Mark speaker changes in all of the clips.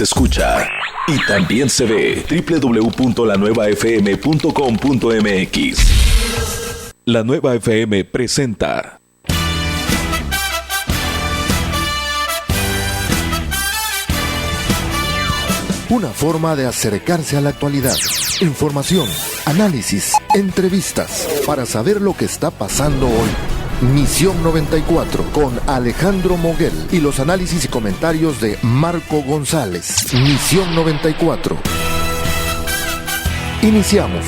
Speaker 1: se escucha y también se ve. www.lanuevafm.com.mx. La Nueva FM presenta
Speaker 2: una forma de acercarse a la actualidad. Información, análisis, entrevistas, para saber lo que está pasando hoy. Misión 94 con Alejandro Moguel y los análisis y comentarios de Marco González. Misión 94. Iniciamos.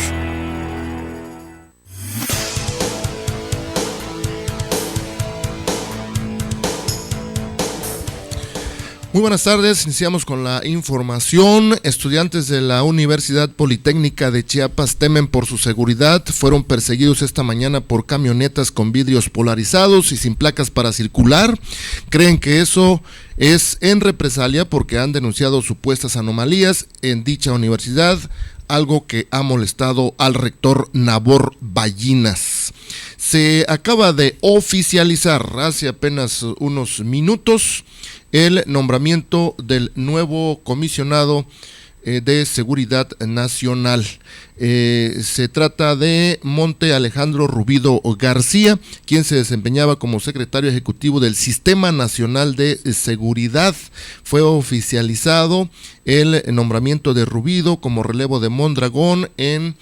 Speaker 2: Muy buenas tardes, iniciamos con la información. Estudiantes de la Universidad Politécnica de Chiapas temen por su seguridad. Fueron perseguidos esta mañana por camionetas con vidrios polarizados y sin placas para circular. Creen que eso es en represalia porque han denunciado supuestas anomalías en dicha universidad, algo que ha molestado al rector Nabor Ballinas. Se acaba de oficializar hace apenas unos minutos el nombramiento del nuevo comisionado de Seguridad Nacional. Se trata de Monte Alejandro Rubido García, quien se desempeñaba como secretario ejecutivo del Sistema Nacional de Seguridad. Fue oficializado el nombramiento de Rubido como relevo de Mondragón en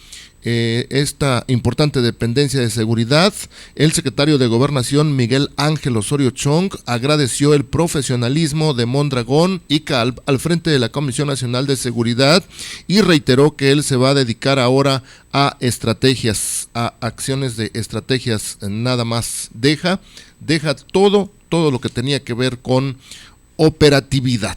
Speaker 2: esta importante dependencia de seguridad. El secretario de Gobernación, Miguel Ángel Osorio Chong, agradeció el profesionalismo de Mondragón y Calv al frente de la Comisión Nacional de Seguridad y reiteró que él se va a dedicar ahora a estrategias, a acciones de estrategias nada más. Deja todo lo que tenía que ver con operatividad.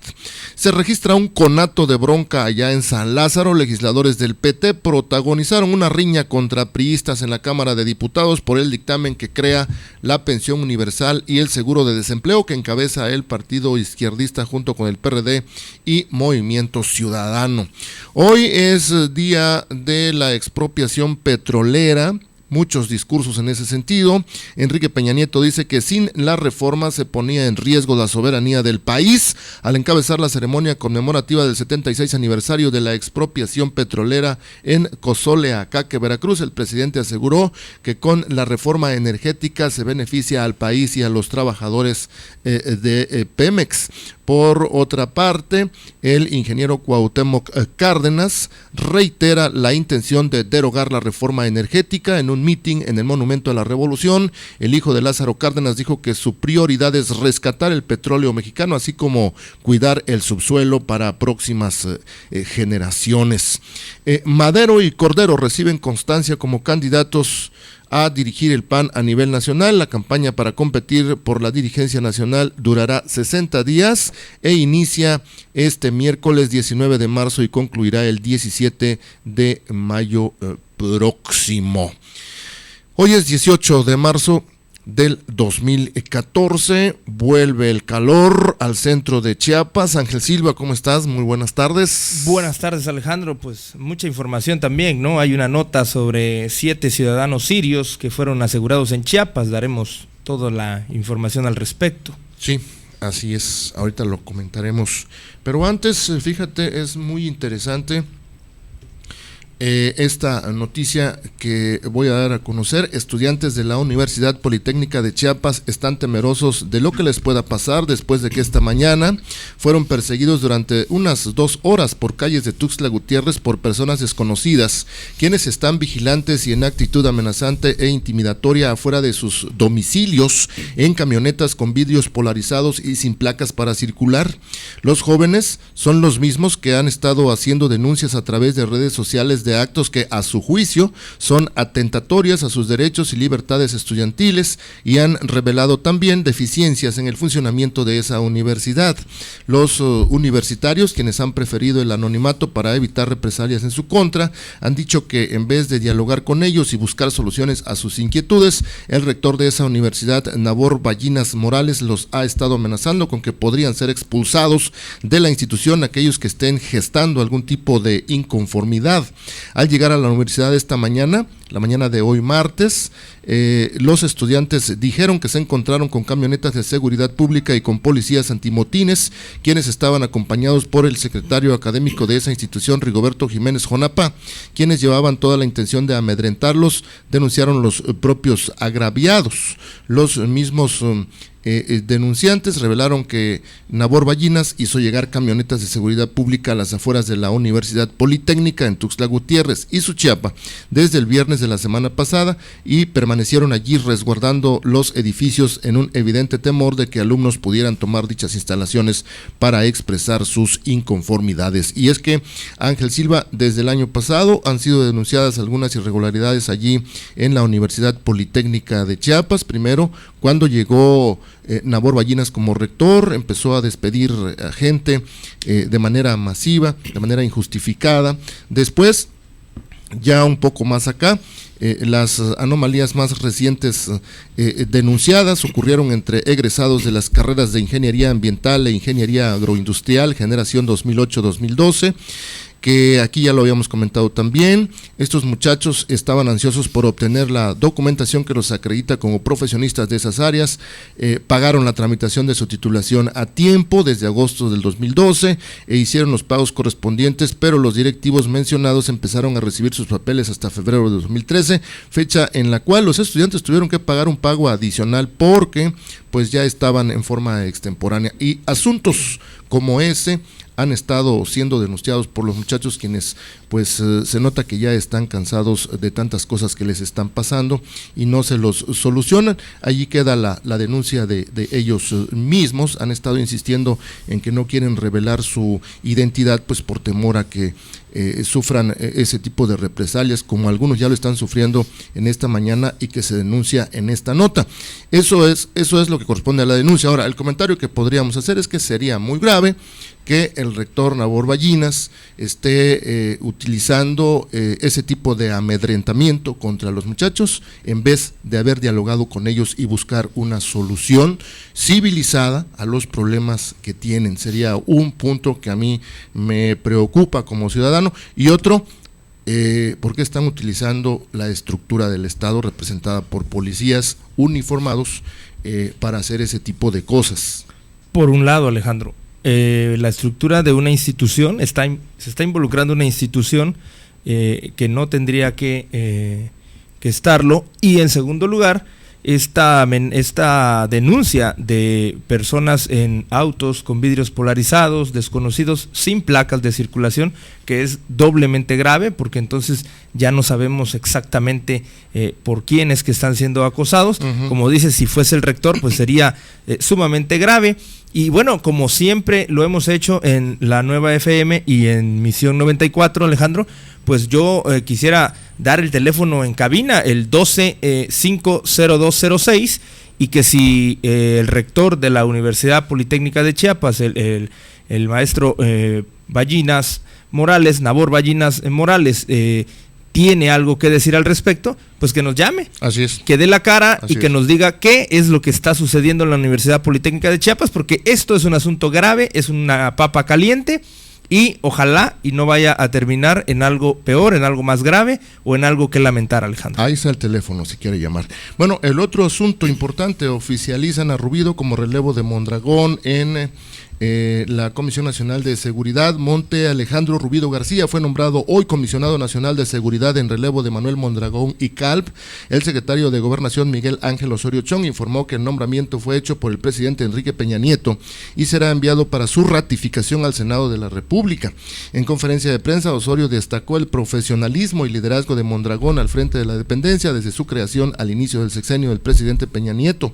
Speaker 2: Se registra un conato de bronca allá en San Lázaro. Legisladores del PT protagonizaron una riña contra priistas en la Cámara de Diputados por el dictamen que crea la pensión universal y el seguro de desempleo que encabeza el partido izquierdista junto con el PRD y Movimiento Ciudadano. Hoy es día de la expropiación petrolera. Muchos discursos en ese sentido. Enrique Peña Nieto dice que sin la reforma se ponía en riesgo la soberanía del país. Al encabezar la ceremonia conmemorativa del 76 aniversario de la expropiación petrolera en Cozoleacaque, Veracruz, el presidente aseguró que con la reforma energética se beneficia al país y a los trabajadores de Pemex. Por otra parte, el ingeniero Cuauhtémoc Cárdenas reitera la intención de derogar la reforma energética. En un mitin en el Monumento a la Revolución, el hijo de Lázaro Cárdenas dijo que su prioridad es rescatar el petróleo mexicano, así como cuidar el subsuelo para próximas generaciones. Madero y Cordero reciben constancia como candidatos a dirigir el PAN a nivel nacional. La campaña para competir por la dirigencia nacional durará 60 días e inicia este miércoles 19 de marzo y concluirá el 17 de mayo próximo. Hoy es 18 de marzo del 2014, vuelve el calor al centro de Chiapas. Ángel Silva, ¿cómo estás? Muy buenas tardes.
Speaker 3: Buenas tardes, Alejandro. Pues mucha información también, ¿no? Hay una nota sobre 7 ciudadanos sirios que fueron asegurados en Chiapas. Daremos toda la información al respecto.
Speaker 2: Sí, así es. Ahorita lo comentaremos. Pero antes, fíjate, es muy interesante esta noticia que voy a dar a conocer. Estudiantes de la Universidad Politécnica de Chiapas están temerosos de lo que les pueda pasar después de que esta mañana fueron perseguidos durante unas 2 horas por calles de Tuxtla Gutiérrez por personas desconocidas, quienes están vigilantes y en actitud amenazante e intimidatoria afuera de sus domicilios en camionetas con vidrios polarizados y sin placas para circular. Los jóvenes son los mismos que han estado haciendo denuncias a través de redes sociales de actos que a su juicio son atentatorias a sus derechos y libertades estudiantiles y han revelado también deficiencias en el funcionamiento de esa universidad. Los universitarios, quienes han preferido el anonimato para evitar represalias en su contra, han dicho que en vez de dialogar con ellos y buscar soluciones a sus inquietudes, el rector de esa universidad, Nabor Ballinas Morales, los ha estado amenazando con que podrían ser expulsados de la institución aquellos que estén gestando algún tipo de inconformidad. Al llegar a la universidad esta mañana, la mañana de hoy martes. Los estudiantes dijeron que se encontraron con camionetas de seguridad pública y con policías antimotines, quienes estaban acompañados por el secretario académico de esa institución, Rigoberto Jiménez Jonapá, quienes llevaban toda la intención de amedrentarlos, denunciaron los propios agraviados. Los mismos denunciantes revelaron que Nabor Ballinas hizo llegar camionetas de seguridad pública a las afueras de la Universidad Politécnica en Tuxtla Gutiérrez y Suchiapa desde el viernes de la semana pasada y permanecieron allí resguardando los edificios en un evidente temor de que alumnos pudieran tomar dichas instalaciones para expresar sus inconformidades. Y es que, Ángel Silva, desde el año pasado han sido denunciadas algunas irregularidades allí en la Universidad Politécnica de Chiapas. Primero, cuando llegó Nabor Ballinas como rector, empezó a despedir a gente de manera masiva, de manera injustificada. Después, ya un poco más acá, las anomalías más recientes denunciadas ocurrieron entre egresados de las carreras de Ingeniería Ambiental e Ingeniería Agroindustrial, generación 2008-2012, que aquí ya lo habíamos comentado también. Estos muchachos estaban ansiosos por obtener la documentación que los acredita como profesionistas de esas áreas, pagaron la tramitación de su titulación a tiempo desde agosto del 2012 e hicieron los pagos correspondientes, pero los directivos mencionados empezaron a recibir sus papeles hasta febrero de 2013, fecha en la cual los estudiantes tuvieron que pagar un pago adicional porque pues ya estaban en forma extemporánea, y asuntos como ese han estado siendo denunciados por los muchachos, quienes pues se nota que ya están cansados de tantas cosas que les están pasando y no se los solucionan. Allí queda la denuncia de ellos mismos. Han estado insistiendo en que no quieren revelar su identidad pues por temor a que sufran ese tipo de represalias, como algunos ya lo están sufriendo en esta mañana y que se denuncia en esta nota. Eso es lo que corresponde a la denuncia. Ahora, el comentario que podríamos hacer es que sería muy grave que el rector Nabor Ballinas esté utilizando ese tipo de amedrentamiento contra los muchachos en vez de haber dialogado con ellos y buscar una solución civilizada a los problemas que tienen. Sería un punto que a mí me preocupa como ciudadano. Y otro, ¿por qué están utilizando la estructura del Estado representada por policías uniformados para hacer ese tipo de cosas?
Speaker 3: Por un lado, Alejandro, la estructura de una institución, se está involucrando una institución que no tendría que estarlo, y en segundo lugar, esta denuncia de personas en autos con vidrios polarizados, desconocidos, sin placas de circulación, que es doblemente grave, porque entonces ya no sabemos exactamente por quiénes que están siendo acosados. Como dice, si fuese el rector, pues sería sumamente grave. Y bueno, como siempre lo hemos hecho en la Nueva FM y en Misión 94, Alejandro, pues yo quisiera dar el teléfono en cabina, el 12-50206, y que si el rector de la Universidad Politécnica de Chiapas, el maestro Ballinas Morales, Nabor Ballinas Morales, tiene algo que decir al respecto, pues que nos llame.
Speaker 2: Así es.
Speaker 3: Que dé la cara. Así y que
Speaker 2: es.
Speaker 3: nos diga qué es lo que está sucediendo en la Universidad Politécnica de Chiapas, porque esto es un asunto grave, es una papa caliente, y ojalá y no vaya a terminar en algo peor, en algo más grave o en algo que lamentar, Alejandro.
Speaker 2: Ahí está el teléfono si quiere llamar. Bueno, el otro asunto importante, oficializan a Rubido como relevo de Mondragón en la Comisión Nacional de Seguridad. Monte Alejandro Rubido García fue nombrado hoy Comisionado Nacional de Seguridad en relevo de Manuel Mondragón y Calp. El secretario de Gobernación, Miguel Ángel Osorio Chong, informó que el nombramiento fue hecho por el presidente Enrique Peña Nieto y será enviado para su ratificación al Senado de la República. En conferencia de prensa, Osorio destacó el profesionalismo y liderazgo de Mondragón al frente de la dependencia desde su creación al inicio del sexenio del presidente Peña Nieto.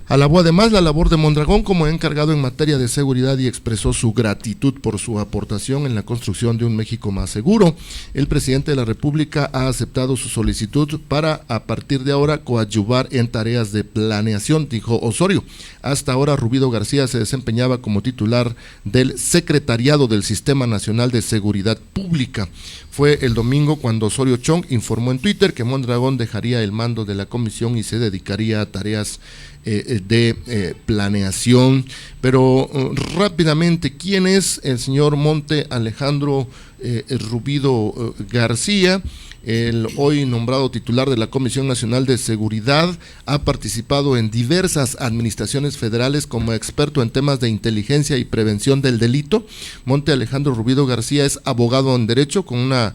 Speaker 2: Alabó además la labor de Mondragón como encargado en materia de seguridad y expresó su gratitud por su aportación en la construcción de un México más seguro. El presidente de la República ha aceptado su solicitud para, a partir de ahora, coadyuvar en tareas de planeación, dijo Osorio. Hasta ahora, Rubido García se desempeñaba como titular del Secretariado del Sistema Nacional de Seguridad Pública. Fue el domingo cuando Osorio Chong informó en Twitter que Mondragón dejaría el mando de la comisión y se dedicaría a tareas de planeación. Pero rápidamente, ¿quién es el señor Monte Alejandro Rubido García? El hoy nombrado titular de la Comisión Nacional de Seguridad ha participado en diversas administraciones federales como experto en temas de inteligencia y prevención del delito. Monte Alejandro Rubido García es abogado en Derecho con una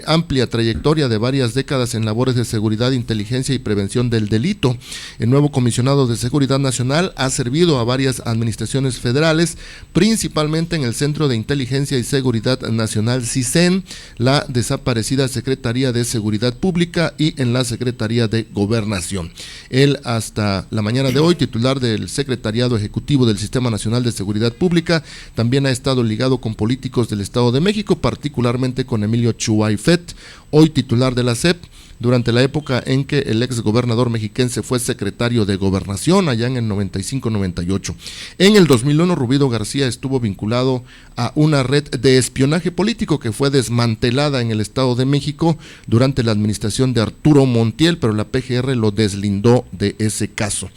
Speaker 2: amplia trayectoria de varias décadas en labores de seguridad, inteligencia y prevención del delito. El nuevo comisionado de Seguridad Nacional ha servido a varias administraciones federales, principalmente en el Centro de Inteligencia y Seguridad Nacional CISEN, la desaparecida Secretaría de Seguridad Pública y en la Secretaría de Gobernación. Él hasta la mañana de hoy, titular del Secretariado Ejecutivo del Sistema Nacional de Seguridad Pública, también ha estado ligado con políticos del Estado de México, particularmente con Emilio Chuaifet, hoy titular de la SEP, durante la época en que el ex gobernador mexiquense fue secretario de Gobernación allá en el 95-98. En el 2001, Rubido García estuvo vinculado a una red de espionaje político que fue desmantelada en el Estado de México durante la administración de Arturo Montiel, pero la PGR lo deslindó de ese caso.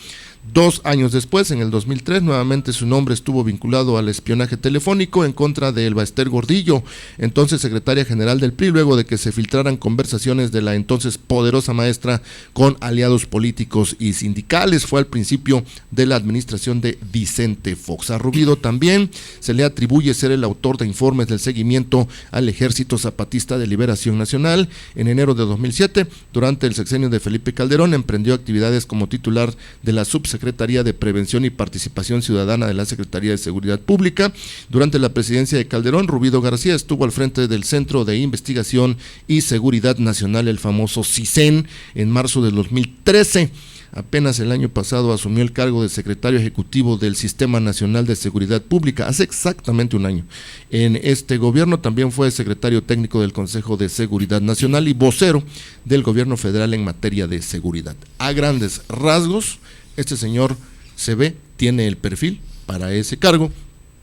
Speaker 2: 2 años después, en el 2003, nuevamente su nombre estuvo vinculado al espionaje telefónico en contra de Elba Ester Gordillo, entonces secretaria general del PRI, luego de que se filtraran conversaciones de la entonces poderosa maestra con aliados políticos y sindicales. Fue al principio de la administración de Vicente Fox. A Rubido también se le atribuye ser el autor de informes del seguimiento al Ejército Zapatista de Liberación Nacional. En enero de 2007, durante el sexenio de Felipe Calderón, emprendió actividades como titular de la Subsecretaría de Prevención y Participación Ciudadana de la Secretaría de Seguridad Pública. Durante la presidencia de Calderón, Rubido García estuvo al frente del Centro de Investigación y Seguridad Nacional, el famoso CISEN, en marzo del 2013. Apenas el año pasado asumió el cargo de secretario ejecutivo del Sistema Nacional de Seguridad Pública, hace exactamente un año. En este gobierno también fue secretario técnico del Consejo de Seguridad Nacional y vocero del gobierno federal en materia de seguridad. A grandes rasgos, este señor se ve, tiene el perfil para ese cargo.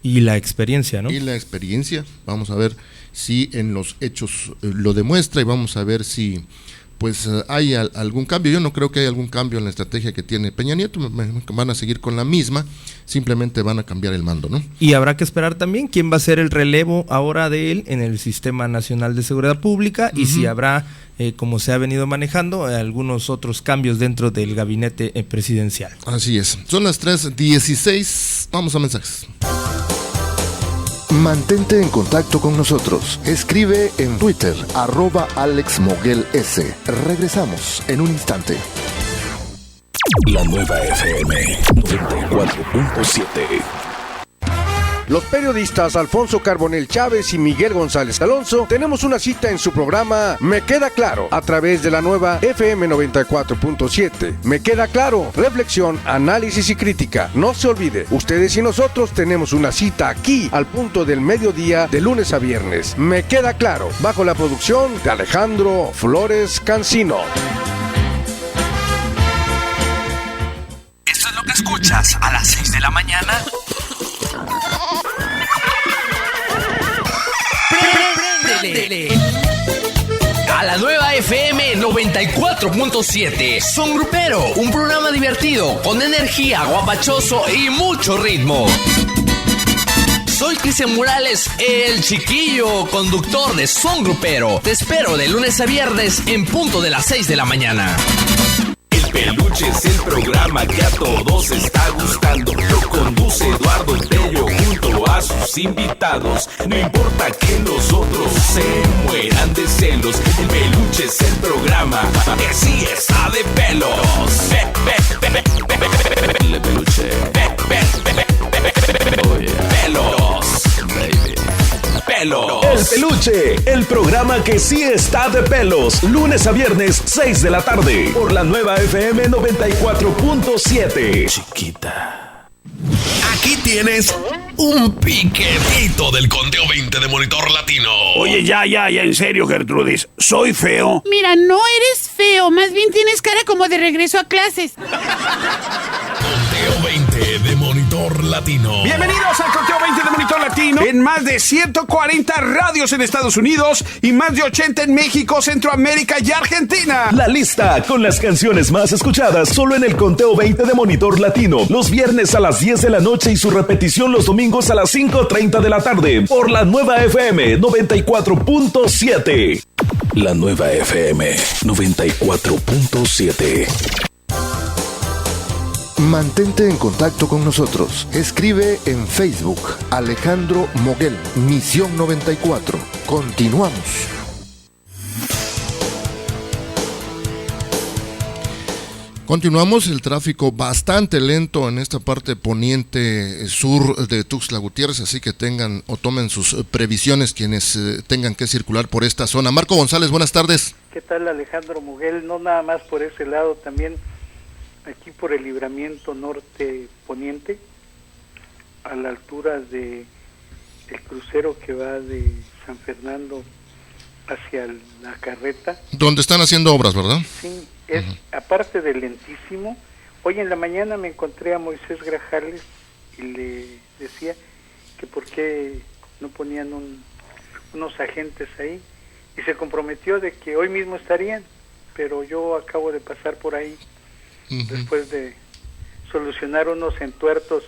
Speaker 3: Y la experiencia, ¿no?
Speaker 2: Y la experiencia, vamos a ver si en los hechos lo demuestra y vamos a ver si pues hay algún cambio. Yo no creo que haya algún cambio en la estrategia que tiene Peña Nieto, van a seguir con la misma, simplemente van a cambiar el mando, ¿no?
Speaker 3: Y habrá que esperar también quién va a ser el relevo ahora de él en el Sistema Nacional de Seguridad Pública y si habrá, como se ha venido manejando, algunos otros cambios dentro del gabinete presidencial.
Speaker 2: Así es, son las 3:16, vamos a mensajes.
Speaker 4: Mantente en contacto con nosotros. Escribe en Twitter, @AlexMoguelS. Regresamos en un instante.
Speaker 1: La nueva FM 94.7.
Speaker 5: Los periodistas Alfonso Carbonell Chávez y Miguel González Alonso tenemos una cita en su programa Me Queda Claro, a través de la nueva FM 94.7. Me Queda Claro, reflexión, análisis y crítica. No se olvide, ustedes y nosotros tenemos una cita aquí al punto del mediodía de lunes a viernes. Me Queda Claro, bajo la producción de Alejandro Flores Cancino.
Speaker 6: Eso es lo que escuchas a las 6 de la mañana. A la nueva FM 94.7. Son Grupero, un programa divertido, con energía, guapachoso y mucho ritmo. Soy Cristian Morales, el chiquillo conductor de Son Grupero. Te espero de lunes a viernes en punto de las 6 de la mañana.
Speaker 1: El Peluche es el programa que a todos está gustando. Lo conduce Eduardo Tello junto a sus invitados. No importa que nosotros se mueran de celos. El Peluche es el programa que sí está de pelos. El Peluche. Pelos. Pelos.
Speaker 7: El Peluche, el programa que sí está de pelos. Lunes a viernes, 6 de la tarde. Por la nueva FM 94.7.
Speaker 1: Chiquita.
Speaker 8: Aquí tienes un piquetito del conteo 20 de Monitor Latino.
Speaker 9: Oye, ya, en serio, Gertrudis, ¿soy feo?
Speaker 10: Mira, no eres feo, más bien tienes cara como de regreso a clases.
Speaker 8: Conteo 20 de Monitor Latino.
Speaker 9: Bienvenidos al Conteo 20 de Monitor Latino. En más de 140 radios en Estados Unidos y más de 80 en México, Centroamérica y Argentina.
Speaker 7: La lista con las canciones más escuchadas solo en el Conteo 20 de Monitor Latino. Los viernes a las 10 de la noche y su repetición los domingos a las 5:30 de la tarde. Por la nueva FM 94.7.
Speaker 8: La nueva FM 94.7.
Speaker 4: Mantente en contacto con nosotros. Escribe en Facebook Alejandro Moguel, Misión 94. Continuamos.
Speaker 2: Continuamos, el tráfico bastante lento en esta parte poniente sur de Tuxtla Gutiérrez, así que tengan o tomen sus previsiones quienes tengan que circular por esta zona. Marco González, buenas tardes.
Speaker 11: ¿Qué tal, Alejandro Moguel? No nada más por ese lado, también aquí por el libramiento norte poniente, a la altura de el crucero que va de San Fernando hacia la Carreta.
Speaker 2: Donde están haciendo obras, ¿verdad?
Speaker 11: Sí, es aparte de lentísimo. Hoy en la mañana me encontré a Moisés Grajales y le decía que por qué no ponían unos agentes ahí, y se comprometió de que hoy mismo estarían, pero yo acabo de pasar por ahí después de solucionar unos entuertos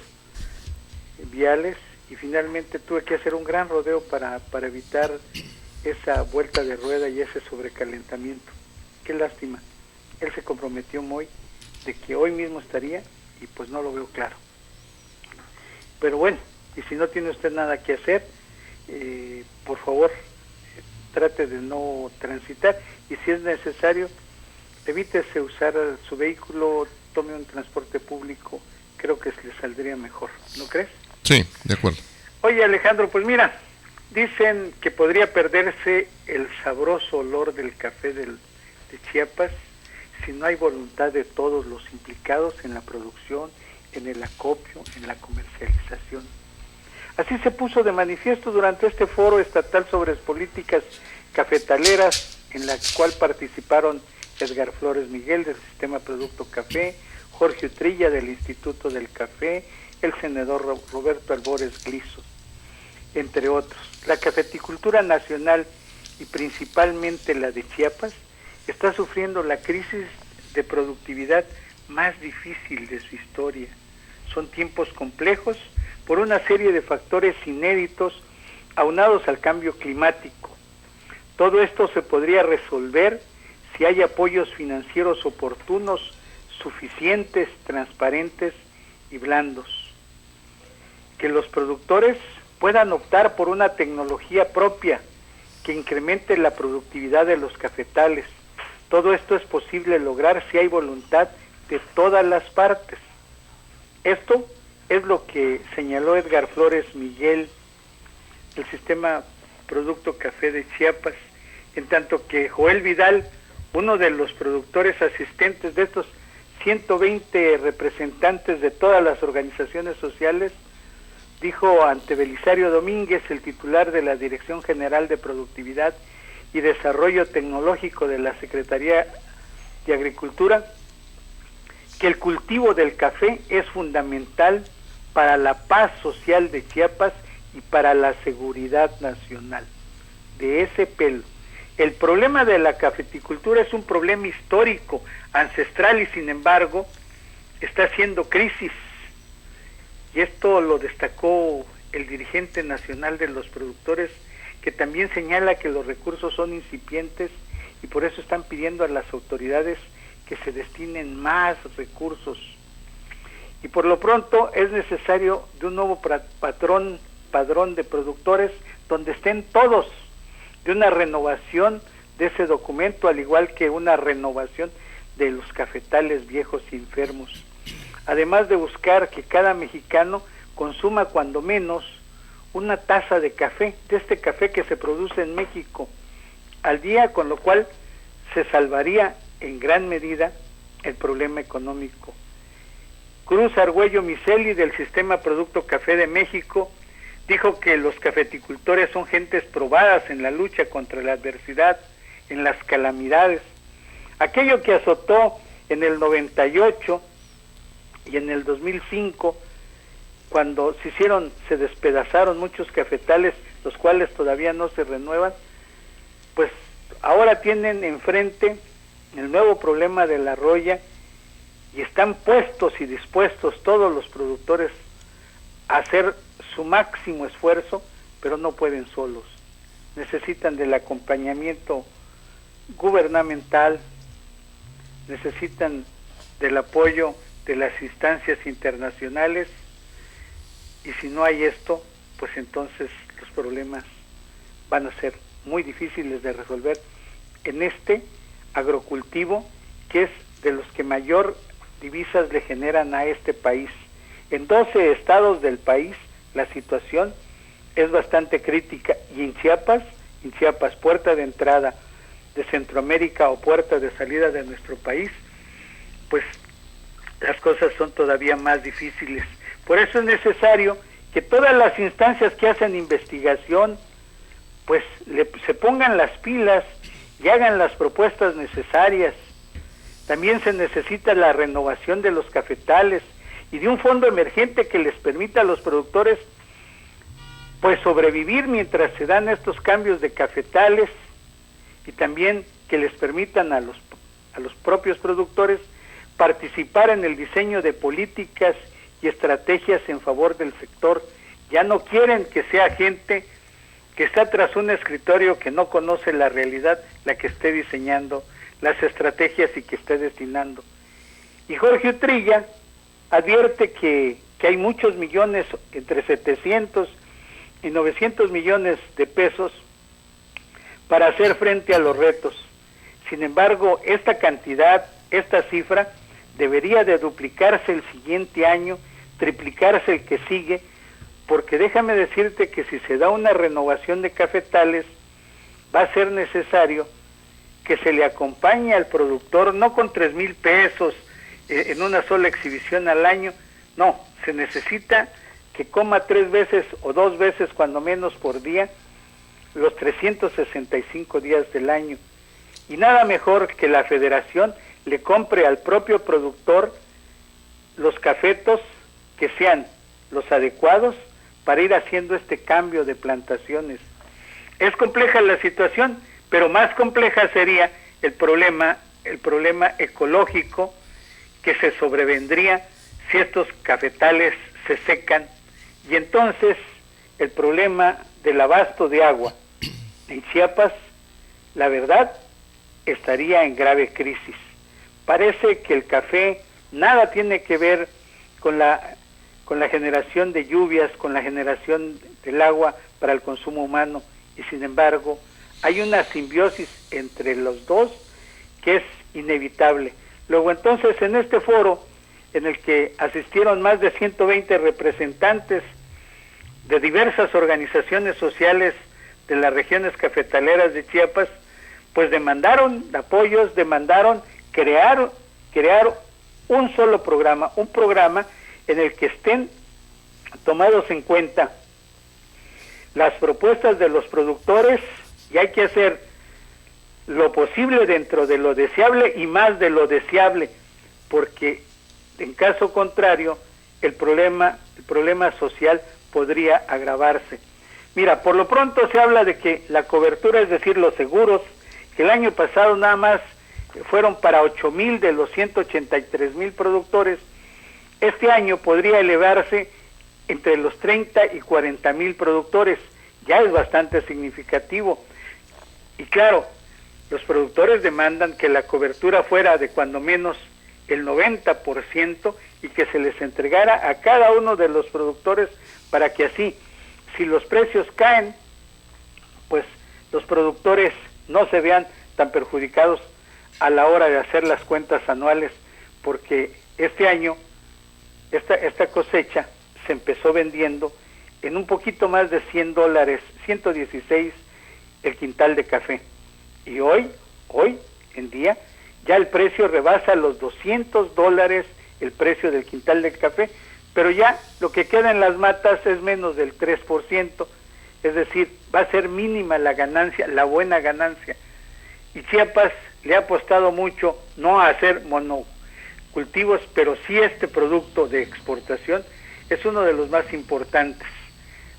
Speaker 11: viales y finalmente tuve que hacer un gran rodeo para evitar esa vuelta de rueda y ese sobrecalentamiento. Qué lástima. Él se comprometió muy de que hoy mismo estaría y pues no lo veo claro. Pero bueno, y si no tiene usted nada que hacer, por favor, trate de no transitar y si es necesario, evítese usar su vehículo, tome un transporte público, creo que le saldría mejor, ¿no crees?
Speaker 2: Sí, de acuerdo.
Speaker 11: Oye, Alejandro, pues mira, dicen que podría perderse el sabroso olor del café de Chiapas si no hay voluntad de todos los implicados en la producción, en el acopio, en la comercialización. Así se puso de manifiesto durante este foro estatal sobre políticas cafetaleras, en la cual participaron Edgar Flores Miguel del Sistema Producto Café, Jorge Utrilla del Instituto del Café, el senador Roberto Albores Gliso, entre otros. La cafeticultura nacional y principalmente la de Chiapas está sufriendo la crisis de productividad más difícil de su historia. Son tiempos complejos por una serie de factores inéditos aunados al cambio climático. Todo esto se podría resolver si hay apoyos financieros oportunos, suficientes, transparentes y blandos. Que los productores puedan optar por una tecnología propia que incremente la productividad de los cafetales. Todo esto es posible lograr si hay voluntad de todas las partes. Esto es lo que señaló Edgar Flores Miguel del Sistema Producto Café de Chiapas, en tanto que Joel Vidal, uno de los productores asistentes de estos 120 representantes de todas las organizaciones sociales, dijo ante Belisario Domínguez, el titular de la Dirección General de Productividad y Desarrollo Tecnológico de la Secretaría de Agricultura, que el cultivo del café es fundamental para la paz social de Chiapas y para la seguridad nacional. De ese pelo. El problema de la cafeticultura es un problema histórico, ancestral y sin embargo está haciendo crisis. Y esto lo destacó el dirigente nacional de los productores, que también señala que los recursos son incipientes y por eso están pidiendo a las autoridades que se destinen más recursos. Y por lo pronto es necesario de un nuevo padrón de productores donde estén todos, de una renovación de ese documento, al igual que una renovación de los cafetales viejos y enfermos. Además de buscar que cada mexicano consuma cuando menos una taza de café, de este café que se produce en México, al día, con lo cual se salvaría en gran medida el problema económico. Cruz Argüello Miseli del Sistema Producto Café de México dijo que los cafeticultores son gentes probadas en la lucha contra la adversidad, en las calamidades. Aquello que azotó en el 98 y en el 2005, cuando se despedazaron muchos cafetales, los cuales todavía no se renuevan, pues ahora tienen enfrente el nuevo problema de la roya y están puestos y dispuestos todos los productores a hacer su máximo esfuerzo, pero no pueden solos. Necesitan del acompañamiento gubernamental, necesitan del apoyo de las instancias internacionales, y si no hay esto, pues entonces los problemas van a ser muy difíciles de resolver en este agrocultivo, que es de los que mayor divisas le generan a este país. En 12 estados del país la situación es bastante crítica, y en Chiapas, puerta de entrada de Centroamérica o puerta de salida de nuestro país, pues las cosas son todavía más difíciles. Por eso es necesario que todas las instancias que hacen investigación pues se pongan las pilas y hagan las propuestas necesarias. También se necesita la renovación de los cafetales y de un fondo emergente que les permita a los productores pues sobrevivir mientras se dan estos cambios de cafetales, y también que les permitan a los propios productores participar en el diseño de políticas y estrategias en favor del sector. Ya no quieren que sea gente que está tras un escritorio, que no conoce la realidad, la que esté diseñando las estrategias y que esté destinando. Y Jorge Utrilla advierte que hay muchos millones, entre 700 y 900 millones de pesos para hacer frente a los retos. Sin embargo, esta cantidad, esta cifra, debería de duplicarse el siguiente año, triplicarse el que sigue, porque déjame decirte que si se da una renovación de cafetales, va a ser necesario que se le acompañe al productor, no con 3,000 pesos en una sola exhibición al año, no, se necesita que coma 3 veces o 2 veces cuando menos por día, los 365 días del año. Y nada mejor que la federación le compre al propio productor los cafetos que sean los adecuados para ir haciendo este cambio de plantaciones. Es compleja la situación, pero más compleja sería el problema ecológico que se sobrevendría si estos cafetales se secan, y entonces el problema del abasto de agua en Chiapas, la verdad, estaría en grave crisis. Parece que el café nada tiene que ver con la generación de lluvias, con la generación del agua para el consumo humano, y sin embargo hay una simbiosis entre los dos que es inevitable. Luego entonces, en este foro en el que asistieron más de 120 representantes de diversas organizaciones sociales de las regiones cafetaleras de Chiapas, pues demandaron apoyos, demandaron crear un solo programa, un programa en el que estén tomados en cuenta las propuestas de los productores, y hay que hacer lo posible dentro de lo deseable y más de lo deseable, porque en caso contrario el problema social podría agravarse. Mira, por lo pronto se habla de que la cobertura, es decir, los seguros, que el año pasado nada más fueron para 8,000 de los 183,000 productores, este año podría elevarse entre los 30 y 40,000 productores. Ya es bastante significativo. Y claro, los productores demandan que la cobertura fuera de cuando menos el 90% y que se les entregara a cada uno de los productores, para que así, si los precios caen, pues los productores no se vean tan perjudicados a la hora de hacer las cuentas anuales, porque este año esta cosecha se empezó vendiendo en un poquito más de $100, 116 el quintal de café, y hoy en día ya el precio rebasa los $200 el precio del quintal de café, pero ya lo que queda en las matas es menos del 3%, es decir, va a ser mínima la ganancia, la buena ganancia. Y Chiapas le ha apostado mucho no a hacer monocultivos, pero sí este producto de exportación es uno de los más importantes.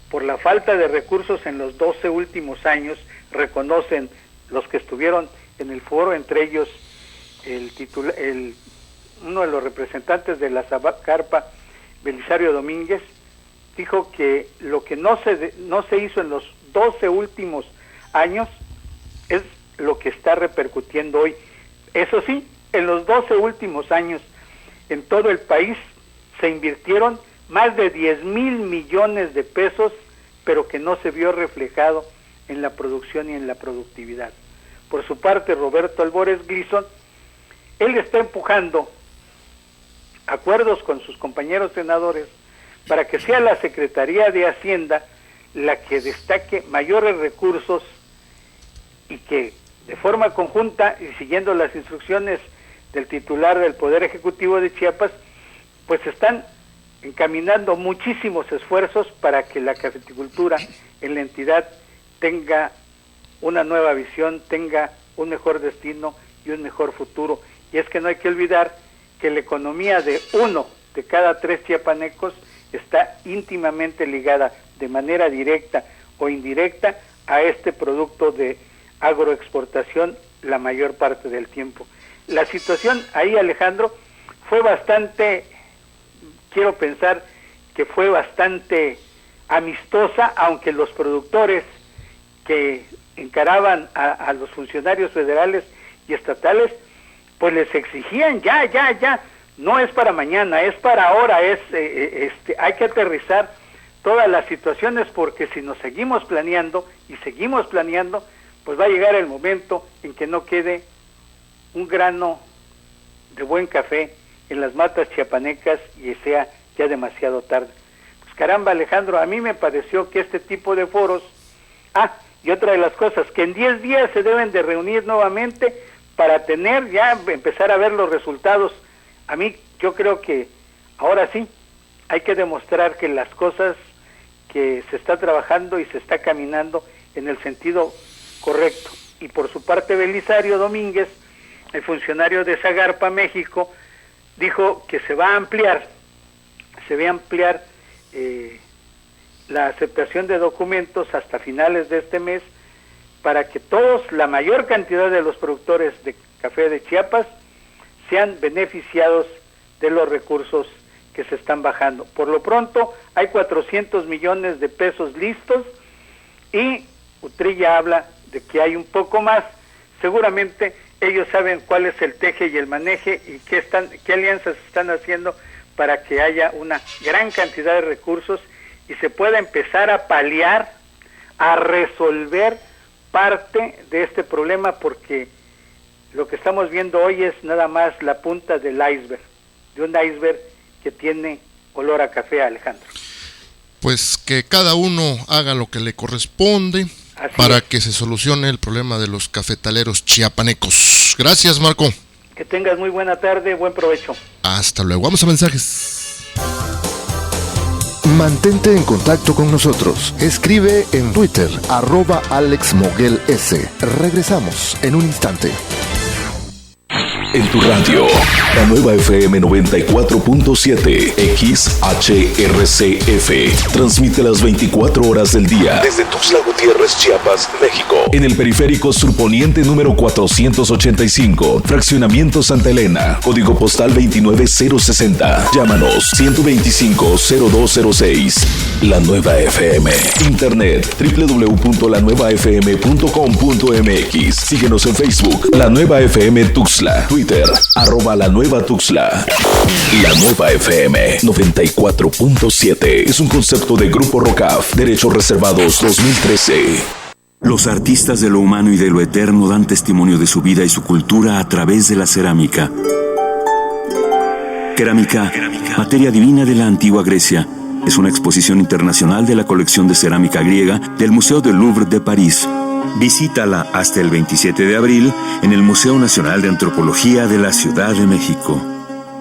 Speaker 11: Por la falta de recursos en los 12 últimos años, reconocen los que estuvieron en el foro, entre ellos uno de los representantes de la Zabacarpa, Belisario Domínguez, dijo que lo que no se hizo en los 12 últimos años es lo que está repercutiendo hoy. Eso sí, en los 12 últimos años, en todo el país, se invirtieron más de 10,000 millones de pesos, pero que no se vio reflejado en la producción y en la productividad. Por su parte, Roberto Albores Grisón, él está empujando acuerdos con sus compañeros senadores para que sea la Secretaría de Hacienda la que destaque mayores recursos y que de forma conjunta y siguiendo las instrucciones del titular del Poder Ejecutivo de Chiapas, pues están encaminando muchísimos esfuerzos para que la cafeticultura en la entidad tenga una nueva visión, tenga un mejor destino y un mejor futuro. Y es que no hay que olvidar que la economía de 1 de cada 3 chiapanecos está íntimamente ligada de manera directa o indirecta a este producto de agroexportación la mayor parte del tiempo. La situación ahí, Alejandro, fue bastante, quiero pensar que fue bastante amistosa, aunque los productores que encaraban a los funcionarios federales y estatales, pues les exigían ya, no es para mañana, es para ahora, hay que aterrizar todas las situaciones, porque si nos seguimos planeando, pues va a llegar el momento en que no quede un grano de buen café en las matas chiapanecas y sea ya demasiado tarde. Pues caramba, Alejandro, a mí me pareció que este tipo de foros, y otra de las cosas, que en 10 días se deben de reunir nuevamente para empezar a ver los resultados. A mí, yo creo que ahora sí hay que demostrar que las cosas que se está trabajando y se está caminando en el sentido correcto. Y por su parte, Belisario Domínguez, el funcionario de Zagarpa, México, dijo que se va a ampliar la aceptación de documentos hasta finales de este mes para que la mayor cantidad de los productores de café de Chiapas sean beneficiados de los recursos que se están bajando. Por lo pronto hay 400 millones de pesos listos y Utrilla habla de que hay un poco más. Seguramente ellos saben cuál es el teje y el maneje y qué alianzas están haciendo para que haya una gran cantidad de recursos y se pueda empezar a paliar, a resolver parte de este problema, porque lo que estamos viendo hoy es nada más la punta del iceberg, de un iceberg que tiene olor a café, Alejandro.
Speaker 2: Pues que cada uno haga lo que le corresponde para que se solucione el problema de los cafetaleros chiapanecos. Gracias, Marco.
Speaker 11: Que tengas muy buena tarde, buen provecho.
Speaker 2: Hasta luego. Vamos a mensajes.
Speaker 4: Mantente en contacto con nosotros. Escribe en Twitter, @AlexMoguelS. Regresamos en un instante.
Speaker 7: En tu radio, la nueva FM 94.7 XHRCF. Transmite las 24 horas del día desde Tuxtla Gutiérrez, Chiapas, México. En el periférico surponiente número 485, Fraccionamiento Santa Elena, código postal 29060. Llámanos 125-0206. La Nueva FM. Internet www.lanuevafm.com.mx. Síguenos en Facebook, La Nueva FM Tuxtla. Twitter, @La Nueva Tuxtla. La Nueva FM 94.7 es un concepto de Grupo Rocaf, Derechos Reservados 2013.
Speaker 12: Los artistas de lo humano y de lo eterno dan testimonio de su vida y su cultura a través de la cerámica. Cerámica, materia divina de la antigua Grecia, es una exposición internacional de la colección de cerámica griega del Museo del Louvre de París. Visítala hasta el 27 de abril en el Museo Nacional de Antropología de la Ciudad de México.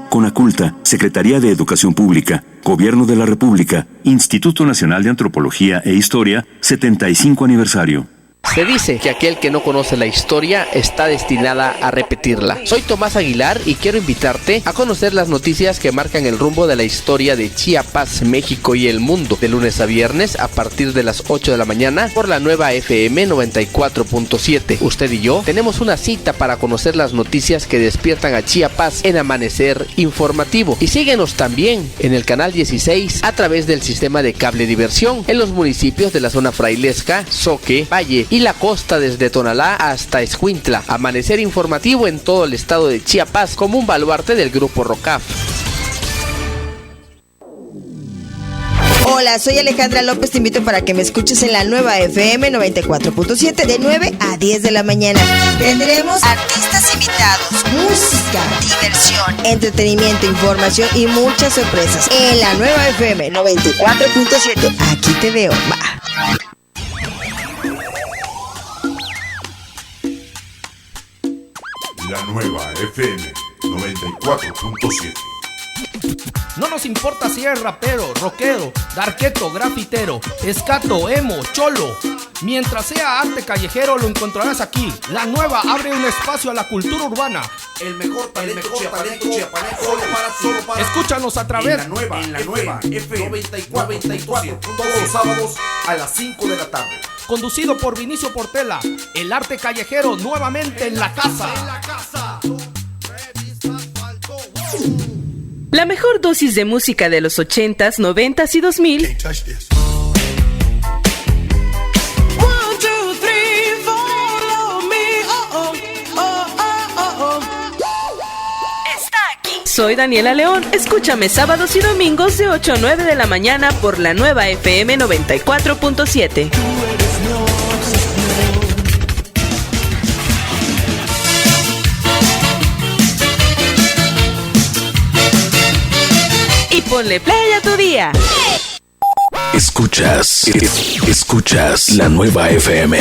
Speaker 12: Conaculta, Secretaría de Educación Pública, Gobierno de la República, Instituto Nacional de Antropología e Historia, 75 aniversario.
Speaker 6: Se dice que aquel que no conoce la historia está destinada a repetirla. Soy Tomás Aguilar y quiero invitarte a conocer las noticias que marcan el rumbo de la historia de Chiapas, México y el mundo, de lunes a viernes a partir de las 8 de la mañana por la Nueva FM 94.7. Usted y yo tenemos una cita para conocer las noticias que despiertan a Chiapas en Amanecer Informativo. Y síguenos también en el canal 16 a través del sistema de cable diversión en los municipios de la zona frailesca, Zoque, Valle y La
Speaker 13: la costa desde Tonalá hasta Escuintla. Amanecer informativo en todo el estado de Chiapas como un baluarte del grupo ROCAF.
Speaker 14: Hola, soy Alejandra López, te invito para que me escuches en la nueva FM 94.7 de 9 a 10 de la mañana. Tendremos artistas invitados, música, diversión, entretenimiento, información y muchas sorpresas en la nueva FM 94.7. Aquí te veo, va.
Speaker 15: La nueva FM 94.7.
Speaker 16: No nos importa si eres rapero, rockero, darketo, grafitero, escato, emo, cholo. Mientras sea arte callejero lo encontrarás aquí. La nueva abre un espacio a la cultura urbana.
Speaker 17: El mejor talento chiapaneco solo para
Speaker 16: Escúchanos a través
Speaker 17: en la nueva FM 94.7 todos los sábados a las 5 de la tarde.
Speaker 16: Conducido por Vinicio Portela. El arte callejero nuevamente en la casa.
Speaker 18: La mejor dosis de música de los 80s, 90s y 2000 está aquí. Soy Daniela León. Escúchame sábados y domingos de 8 a 9 de la mañana por la nueva FM 94.7. Ponle play a tu día.
Speaker 7: Escuchas la nueva FM.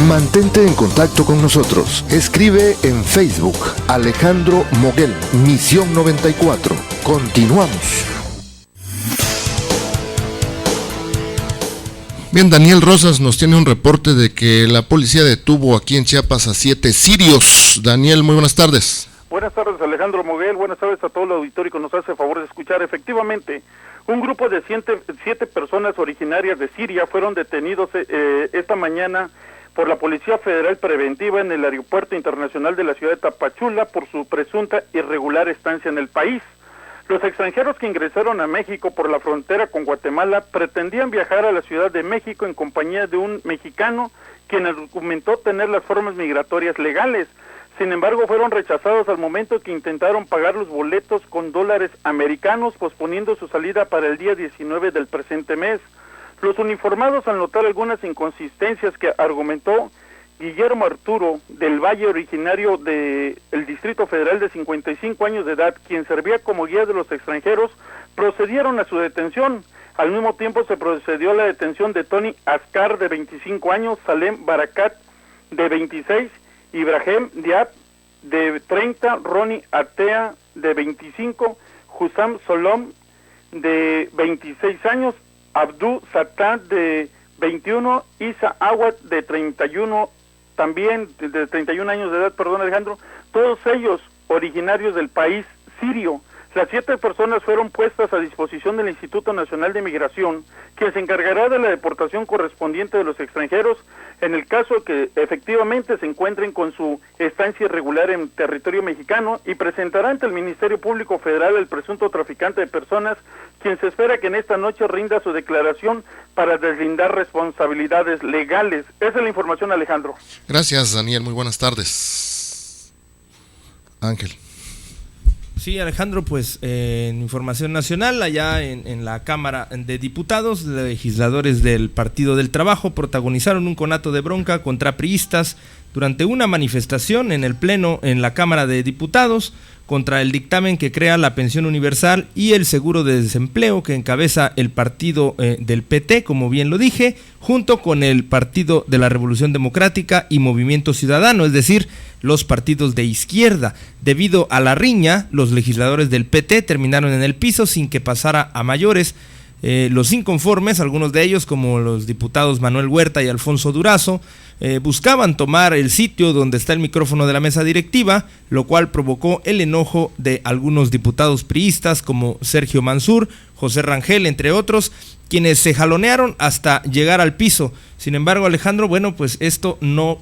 Speaker 4: Mantente en contacto con nosotros. Escribe en Facebook Alejandro Moguel, Misión 94. Continuamos.
Speaker 2: Bien, Daniel Rosas nos tiene un reporte de que la policía detuvo aquí en Chiapas a 7 sirios. Daniel, muy buenas tardes.
Speaker 19: Buenas tardes, Alejandro Moguel. Buenas tardes a todo el auditorio que nos hace favor de escuchar. Efectivamente, un grupo de 7 personas originarias de Siria fueron detenidos esta mañana por la Policía Federal Preventiva en el Aeropuerto Internacional de la ciudad de Tapachula por su presunta irregular estancia en el país. Los extranjeros que ingresaron a México por la frontera con Guatemala pretendían viajar a la Ciudad de México en compañía de un mexicano quien argumentó tener las formas migratorias legales. Sin embargo, fueron rechazados al momento que intentaron pagar los boletos con dólares americanos, posponiendo su salida para el día 19 del presente mes. Los uniformados, al notar algunas inconsistencias que argumentó Guillermo Arturo del Valle, originario del Distrito Federal de 55 años de edad, quien servía como guía de los extranjeros, procedieron a su detención. Al mismo tiempo se procedió a la detención de Tony Ascar, de 25 años, Salem Barakat, de 26, Ibrahim Diab, de 30, Ronnie Atea, de 25, Hussam Solom, de 26 años, Abdul Satad, de 21, Isa Awad, de 31, también de 31 años de edad, perdón Alejandro, todos ellos originarios del país sirio. Las 7 personas fueron puestas a disposición del Instituto Nacional de Migración, quien se encargará de la deportación correspondiente de los extranjeros en el caso que efectivamente se encuentren con su estancia irregular en territorio mexicano, y presentará ante el Ministerio Público Federal el presunto traficante de personas, quien se espera que en esta noche rinda su declaración para deslindar responsabilidades legales. Esa es la información, Alejandro.
Speaker 2: Gracias, Daniel. Muy buenas tardes. Ángel.
Speaker 3: Sí, Alejandro, pues en información nacional, allá en la Cámara de Diputados, legisladores del Partido del Trabajo protagonizaron un conato de bronca contra priistas durante una manifestación en el Pleno en la Cámara de Diputados contra el dictamen que crea la pensión universal y el seguro de desempleo que encabeza el partido del PT, como bien lo dije, junto con el Partido de la Revolución Democrática y Movimiento Ciudadano, es decir, los partidos de izquierda. Debido a la riña, los legisladores del PT terminaron en el piso sin que pasara a mayores. Los inconformes, algunos de ellos como los diputados Manuel Huerta y Alfonso Durazo, buscaban tomar el sitio donde está el micrófono de la mesa directiva, lo cual provocó el enojo de algunos diputados priistas como Sergio Mansur, José Rangel, entre otros, quienes se jalonearon hasta llegar al piso. Sin embargo, Alejandro, bueno, pues esto no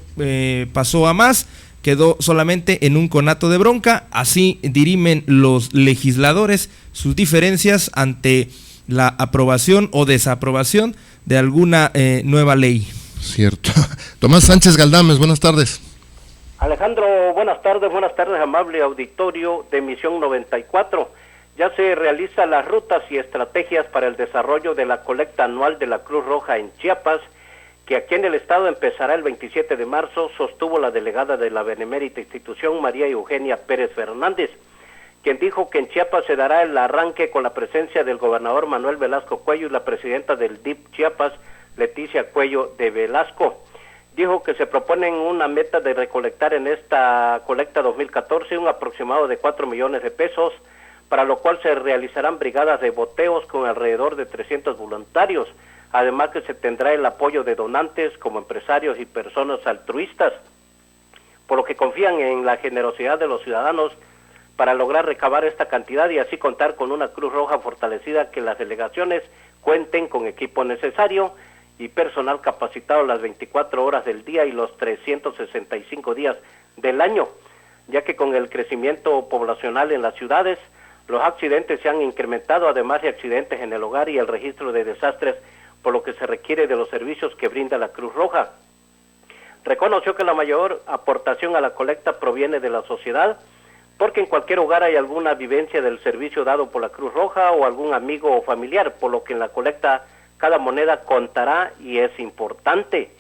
Speaker 3: pasó a más, quedó solamente en un conato de bronca. Así dirimen los legisladores sus diferencias ante la aprobación o desaprobación alguna nueva ley.
Speaker 2: Cierto. Tomás Sánchez Galdames, buenas tardes.
Speaker 20: Alejandro, buenas tardes, amable auditorio de Misión 94. Ya se realizan las rutas y estrategias para el desarrollo de la colecta anual de la Cruz Roja en Chiapas, que aquí en el estado empezará el 27 de marzo, sostuvo la delegada de la benemérita institución María Eugenia Pérez Fernández, quien dijo que en Chiapas se dará el arranque con la presencia del gobernador Manuel Velasco Cuello y la presidenta del DIP Chiapas, Leticia Cuello de Velasco. Dijo que se proponen una meta de recolectar en esta colecta 2014 un aproximado de 4 millones de pesos, para lo cual se realizarán brigadas de boteos con alrededor de 300 voluntarios, además que se tendrá el apoyo de donantes como empresarios y personas altruistas, por lo que confían en la generosidad de los ciudadanos para lograr recabar esta cantidad y así contar con una Cruz Roja fortalecida, que las delegaciones cuenten con equipo necesario y personal capacitado las 24 horas del día y los 365 días del año, ya que con el crecimiento poblacional en las ciudades, los accidentes se han incrementado, además de accidentes en el hogar y el registro de desastres, por lo que se requiere de los servicios que brinda la Cruz Roja. Reconoció que la mayor aportación a la colecta proviene de la sociedad, porque en cualquier hogar hay alguna vivencia del servicio dado por la Cruz Roja o algún amigo o familiar, por lo que en la colecta cada moneda contará y es importante.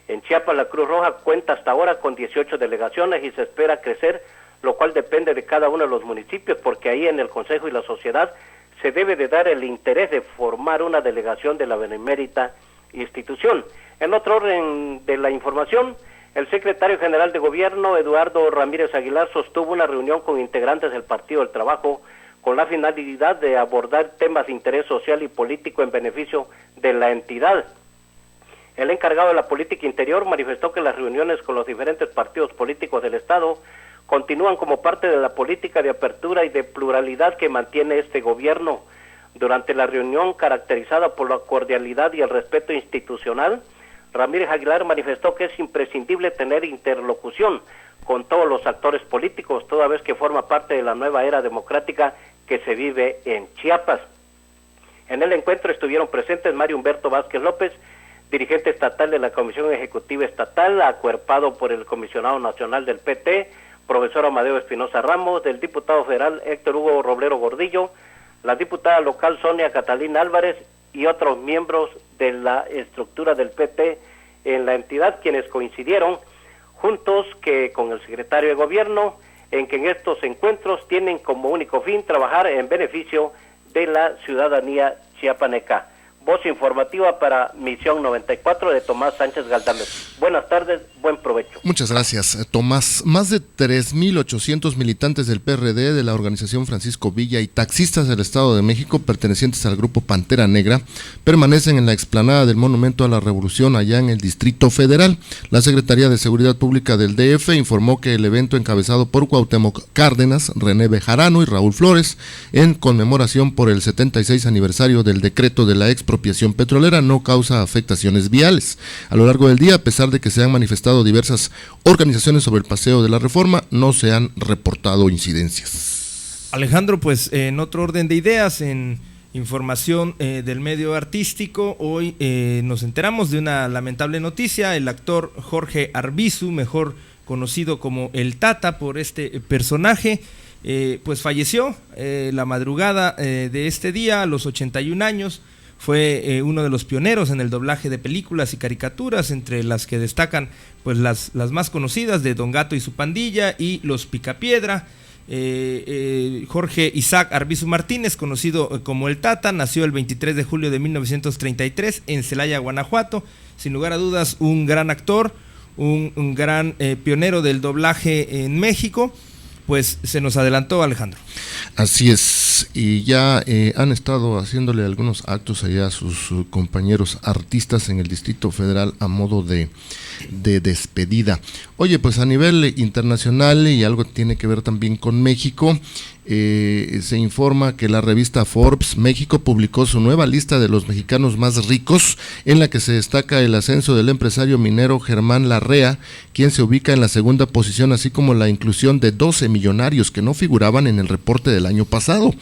Speaker 20: En Chiapas la Cruz Roja cuenta hasta ahora con 18 delegaciones y se espera crecer, lo cual depende de cada uno de los municipios, porque ahí en el Consejo y la sociedad se debe de dar el interés de formar una delegación de la benemérita institución. En otro orden de la información, el secretario general de Gobierno, Eduardo Ramírez Aguilar, sostuvo una reunión con integrantes del Partido del Trabajo con la finalidad de abordar temas de interés social y político en beneficio de la entidad. El encargado de la política interior manifestó que las reuniones con los diferentes partidos políticos del Estado continúan como parte de la política de apertura y de pluralidad que mantiene este gobierno. Durante la reunión, caracterizada por la cordialidad y el respeto institucional, Ramírez Aguilar manifestó que es imprescindible tener interlocución con todos los actores políticos, toda vez que forma parte de la nueva era democrática que se vive en Chiapas. En el encuentro estuvieron presentes Mario Humberto Vázquez López, dirigente estatal de la Comisión Ejecutiva Estatal, acuerpado por el comisionado nacional del PT, profesor Amadeo Espinosa Ramos, del diputado federal Héctor Hugo Roblero Gordillo, la diputada local Sonia Catalina Álvarez y otros miembros de la estructura del PT en la entidad, quienes coincidieron juntos que con el secretario de Gobierno en que en estos encuentros tienen como único fin trabajar en beneficio de la ciudadanía chiapaneca. Voz informativa para Misión 94 de Tomás Sánchez Galdames. Buenas tardes, buen provecho.
Speaker 2: Muchas gracias, Tomás. Más de 3,800 militantes del PRD, de la organización Francisco Villa y taxistas del Estado de México pertenecientes al grupo Pantera Negra permanecen en la explanada del Monumento a la Revolución allá en el Distrito Federal. La Secretaría de Seguridad Pública del DF informó que el evento encabezado por Cuauhtémoc Cárdenas, René Bejarano y Raúl Flores, en conmemoración por el 76 aniversario del decreto de la expropiación petrolera, no causa afectaciones viales. A lo largo del día, a pesar de que se han manifestado diversas organizaciones sobre el paseo de la Reforma, no se han reportado incidencias.
Speaker 3: Alejandro, pues en otro orden de ideas, en información del medio artístico, hoy nos enteramos de una lamentable noticia. El actor Jorge Arbizu, mejor conocido como el Tata por este personaje, pues falleció la madrugada de este día a los 81 años. Fue uno de los pioneros en el doblaje de películas y caricaturas, entre las que destacan pues las más conocidas de Don Gato y su pandilla y Los Picapiedra. Jorge Isaac Arbizu Martínez, conocido como el Tata, nació el 23 de julio de 1933 en Celaya, Guanajuato. Sin lugar a dudas, un gran actor, un gran pionero del doblaje en México. Pues se nos adelantó, Alejandro.
Speaker 2: Así es, y ya han estado haciéndole algunos actos allá a sus compañeros artistas en el Distrito Federal a modo de despedida. Oye, pues a nivel internacional, y algo tiene que ver también con México, se informa que la revista Forbes México publicó su nueva lista de los mexicanos más ricos, en la que se destaca el ascenso del empresario minero Germán Larrea, quien se ubica en la segunda posición, así como la inclusión de 12 millonarios que no figuraban en el reporte del año pasado.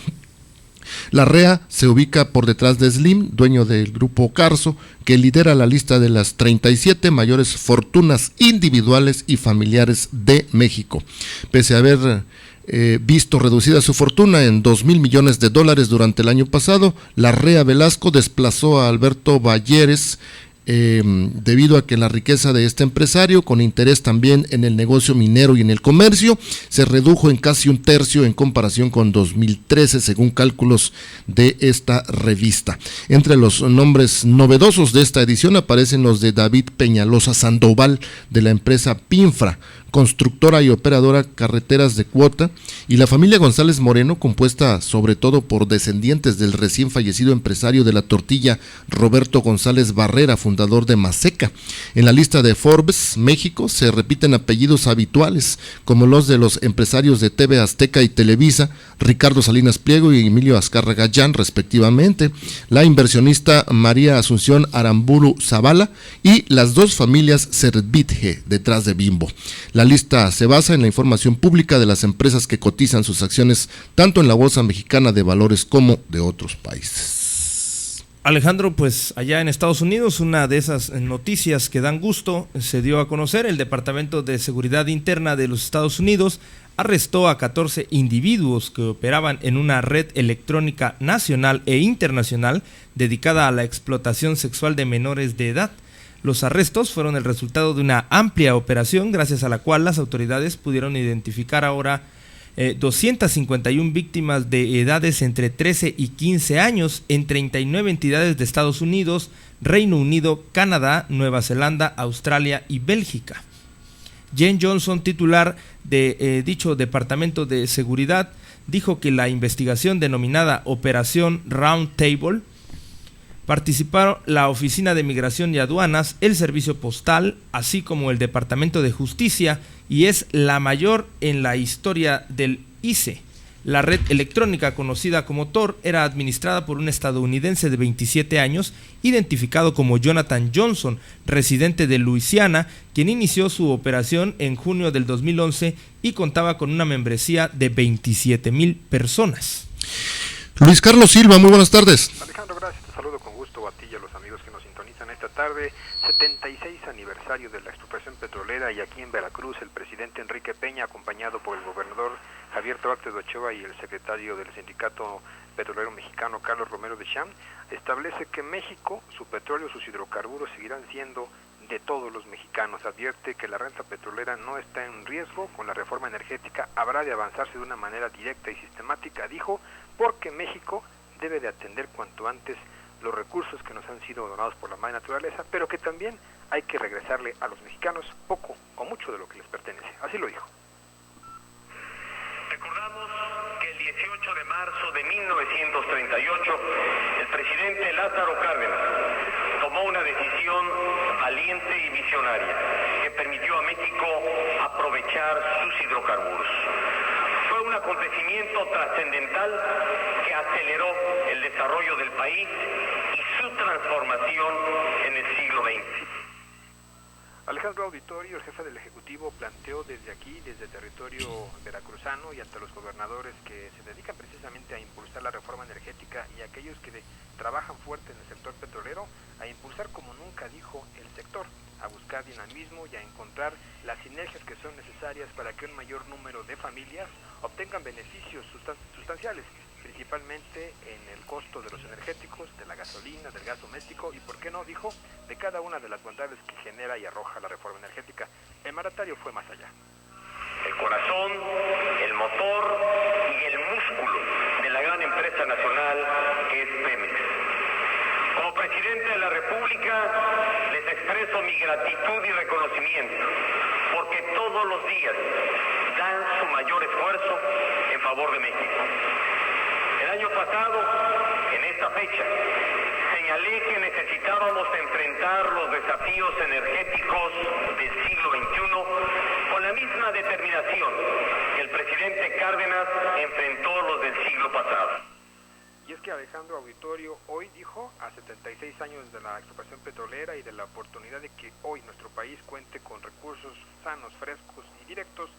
Speaker 2: La REA se ubica por detrás de Slim, dueño del grupo Carso, que lidera la lista de las 37 mayores fortunas individuales y familiares de México. Pese a haber visto reducida su fortuna en $2,000 millones durante el año pasado, la REA Velasco desplazó a Alberto Balleres debido a que la riqueza de este empresario, con interés también en el negocio minero y en el comercio, se redujo en casi un tercio en comparación con 2013, según cálculos de esta revista. Entre los nombres novedosos de esta edición aparecen los de David Peñalosa Sandoval, de la empresa Pinfra, constructora y operadora carreteras de cuota, y la familia González Moreno, compuesta sobre todo por descendientes del recién fallecido empresario de la tortilla Roberto González Barrera, fundador de Maseca. En la lista de Forbes México se repiten apellidos habituales, como los de los empresarios de TV Azteca y Televisa, Ricardo Salinas Pliego y Emilio Azcárraga Llán, respectivamente, la inversionista María Asunción Aramburu Zavala y las dos familias Servitje, detrás de Bimbo. La lista se basa en la información pública de las empresas que cotizan sus acciones tanto en la Bolsa Mexicana de Valores como de otros países.
Speaker 3: Alejandro, pues allá en Estados Unidos, una de esas noticias que dan gusto se dio a conocer. El Departamento de Seguridad Interna de los Estados Unidos arrestó a 14 individuos que operaban en una red electrónica nacional e internacional dedicada a la explotación sexual de menores de edad. Los arrestos fueron el resultado de una amplia operación, gracias a la cual las autoridades pudieron identificar ahora 251 víctimas de edades entre 13 y 15 años en 39 entidades de Estados Unidos, Reino Unido, Canadá, Nueva Zelanda, Australia y Bélgica. Jen Johnson, titular de dicho Departamento de Seguridad, dijo que la investigación denominada Operación Round Table participaron la Oficina de Migración y Aduanas, el Servicio Postal, así como el Departamento de Justicia, y es la mayor en la historia del ICE. La red electrónica conocida como Tor era administrada por un estadounidense de 27 años, identificado como Jonathan Johnson, residente de Luisiana, quien inició su operación en junio del 2011 y contaba con una membresía de 27,000 personas.
Speaker 2: Luis Carlos Silva, muy buenas tardes.
Speaker 21: Alejandro, gracias, te saludo con gusto a ti y a los amigos que nos sintonizan esta tarde. 76 aniversario de la expropiación petrolera, y aquí en Veracruz el presidente Enrique Peña, acompañado por el gobernador Javier Duarte de Ochoa y el secretario del Sindicato Petrolero Mexicano Carlos Romero de Champ, establece que México, su petróleo, sus hidrocarburos seguirán siendo de todos los mexicanos. Advierte que la renta petrolera no está en riesgo. Con la reforma energética habrá de avanzarse de una manera directa y sistemática, dijo, porque México debe de atender cuanto antes los recursos que nos han sido donados por la madre naturaleza, pero que también hay que regresarle a los mexicanos poco o mucho de lo que les pertenece. Así lo dijo.
Speaker 22: Recordamos que el 18 de marzo de 1938, el presidente Lázaro Cárdenas tomó una decisión valiente y visionaria que permitió a México aprovechar sus hidrocarburos. Fue un acontecimiento trascendental que aceleró el desarrollo del país y su transformación en el siglo XX.
Speaker 21: Alejandro Auditorio, el jefe del Ejecutivo, planteó desde aquí, desde territorio veracruzano y ante los gobernadores que se dedican precisamente a impulsar la reforma energética y aquellos que trabajan fuerte en el sector petrolero, a impulsar como nunca, dijo, el sector, a buscar dinamismo y a encontrar las sinergias que son necesarias para que un mayor número de familias obtengan beneficios sustanciales, principalmente en el costo de los energéticos, de la gasolina, del gas doméstico y, por qué no, dijo, de cada una de las bondades que genera y arroja la reforma energética. El mandatario fue más allá.
Speaker 22: El corazón, el motor y el músculo de la gran empresa nacional que es Pemex. Como presidente de la República les expreso mi gratitud y reconocimiento porque todos los días dan su mayor esfuerzo en favor de México. El año pasado, en esta fecha, señalé que necesitábamos enfrentar los desafíos energéticos del siglo XXI con la misma determinación que el presidente Cárdenas enfrentó los del siglo pasado.
Speaker 21: Y es que Alejandro Auditorio hoy dijo, a 76 años de la expropiación petrolera y de la oportunidad de que hoy nuestro país cuente con recursos sanos, frescos y directos,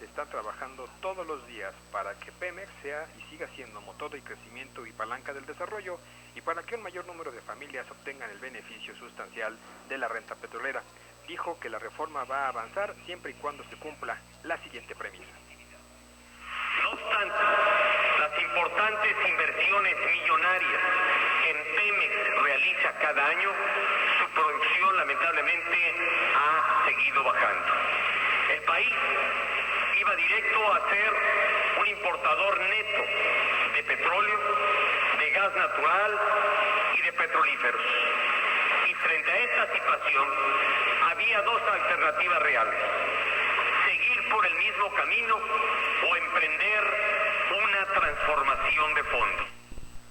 Speaker 21: se está trabajando todos los días para que Pemex sea y siga siendo motor de crecimiento y palanca del desarrollo y para que un mayor número de familias obtengan el beneficio sustancial de la renta petrolera. Dijo que la reforma va a avanzar siempre y cuando se cumpla la siguiente premisa.
Speaker 22: No obstante, las importantes inversiones millonarias que en Pemex realiza cada año, su producción lamentablemente ha seguido bajando. El país iba directo a ser un importador neto de petróleo, de gas natural y de petrolíferos. Y frente a esta situación, había dos alternativas reales: seguir por el mismo camino o emprender una transformación de fondo.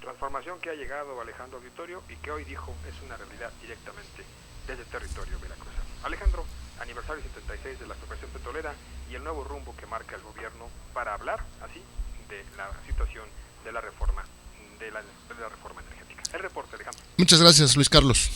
Speaker 21: Transformación que ha llegado Alejandro Auditorio y que hoy dijo es una realidad directamente desde el territorio veracruzano. Alejandro, aniversario 76 de la expropiación petrolera y el nuevo rumbo que marca el gobierno para hablar así de la situación de la reforma energética. El reporte, Alejandro.
Speaker 2: Muchas gracias, Luis Carlos.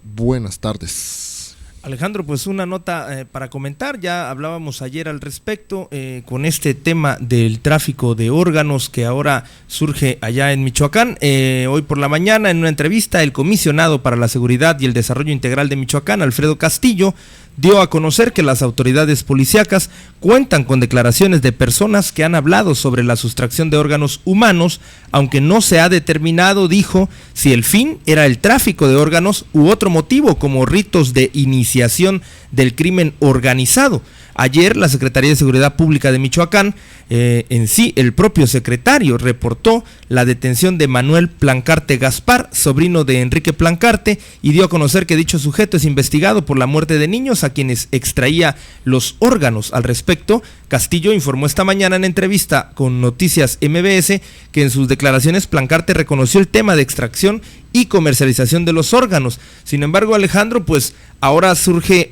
Speaker 2: Buenas tardes.
Speaker 3: Alejandro, pues una nota para comentar, ya hablábamos ayer al respecto con este tema del tráfico de órganos que ahora surge allá en Michoacán. Hoy por la mañana, en una entrevista, el comisionado para la Seguridad y el Desarrollo Integral de Michoacán, Alfredo Castillo, dio a conocer que las autoridades policíacas cuentan con declaraciones de personas que han hablado sobre la sustracción de órganos humanos, aunque no se ha determinado, dijo, si el fin era el tráfico de órganos u otro motivo como ritos de iniciación del crimen organizado. Ayer la Secretaría de Seguridad Pública de Michoacán, en sí el propio secretario, reportó la detención de Manuel Plancarte Gaspar, sobrino de Enrique Plancarte, y dio a conocer que dicho sujeto es investigado por la muerte de niños a quienes extraía los órganos. Al respecto, Castillo informó esta mañana en entrevista con Noticias MBS que en sus declaraciones Plancarte reconoció el tema de extracción y comercialización de los órganos. Sin embargo, Alejandro, pues ahora surge